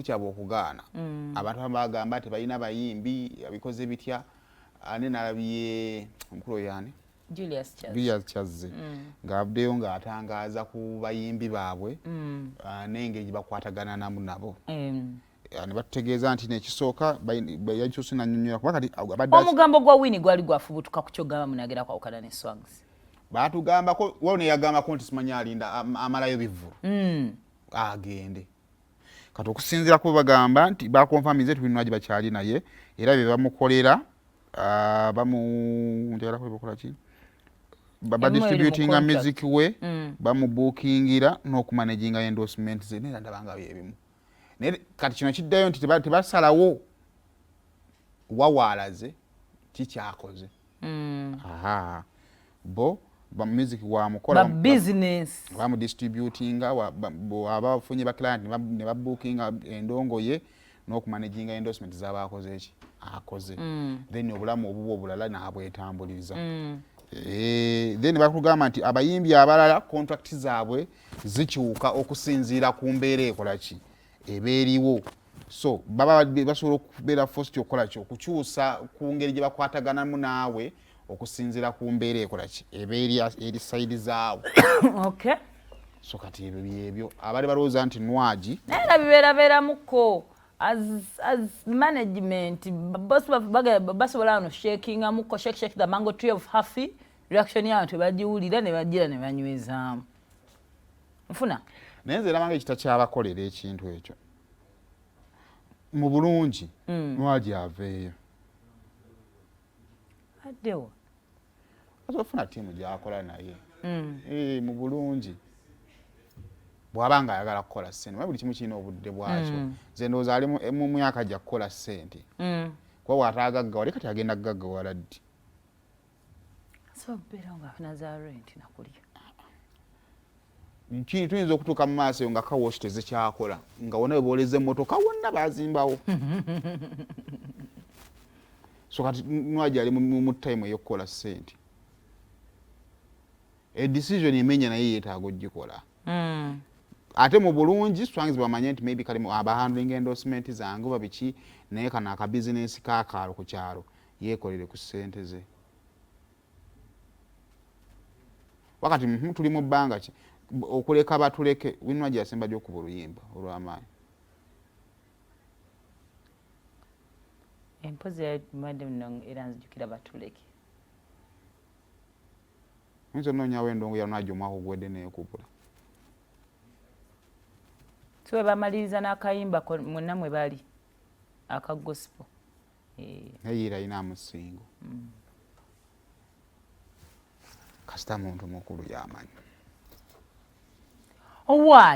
kukyaba okugaana abantu bagamba tebalina bayimbi abikoze bitya ane nalabiye omukulu yani Julius Kyazze ng'avuddeyo ng'atangaza ku bayimbi baabwe n'engeri bakwatagana nabo ne batutegeeza nti nekisooka yakyusa n'annyonnyola kuba kati omugambo gwa Winnie gwali gwafubutuka ku kyo gamba munagera kwawukana ne Swags batugambako wano yagambako nti simanyi alinda amalayo bivvulu agende kati okusinziira ku bagamba nti bakonfamize tubinwaji bakyali naye era bye bamukolera bamukola ki badistributinga music we bamubuukingira n'okumanaginga endorsement ze nera ndabanga byebimu naye kati kino kiddayo nti tebasalawo wawaalaze kikyakoze bo ba music wa mukola business bamudistributinga abafunye ba client ne babookinga endongo ye n'okumanaginga endorsement z'abakoze eki akoze then obulamu obubo obulala n'abwetambuliriza then bakugamba nti abayimbi abalala contract zaabwe zikyuka okusinziira ku mbeera ekola ki ebeeriwo so baba basobola okubeera forced okukola ki okukyusa ku ngeri gye bakwataganamu naawe okusinziira ku mbeera ekola ki eri side zaawe okay so kati ebyo abali balowooza nti nwaji naye bibeerabeeramuko as management basobola no shaking amuko shake the mango tree of happy reaction yawe tebagiwulira ne bagira ne banywezaamu nfuna naye nze erabanga ekita kyabakolera ekintu ekyo mu bulungi nwaji aveeyo addewo azofuna ttiimu gyakola naye mu bulungi bw'aba nga ayagala kukola ssente naye buli kimu kirina obudde bwakyo nze ndowooza ali mu myaka gya kukola ssente kuba bw'ataagaggawa kati agenda kugaggawala ddi so beera ng'afuna za rent nakulya tuyinza okutuuka mu maaso eyo nga kawoshi tezikyakola nga wonna we booleza emmotoka wonna baazimbawo so kati nwaji ali mu time ey'okukola ssente edecision emenya naye yeetaaga ogikola ate mu bulungi Swangs bamanye nti maybe kali abahandling endorsement zange oba biki naye kano akabizinensi kaakaalo ku kyalo yeekolere ku ssente ze wakati tuli mu bbanga ki okuleka batuleke Winnie yasemba dy okuba oluyimba olw'amaanyi empozi yadde era nzijukira batuleke oyinza onoonyawo endongo ya Nwaji omwaka ogwedde neekubula siwe bamaliriza n'akayimba mwonna mwe bali aka gospel naye era ayina amusingo kasita muntu mukulu y'amanyi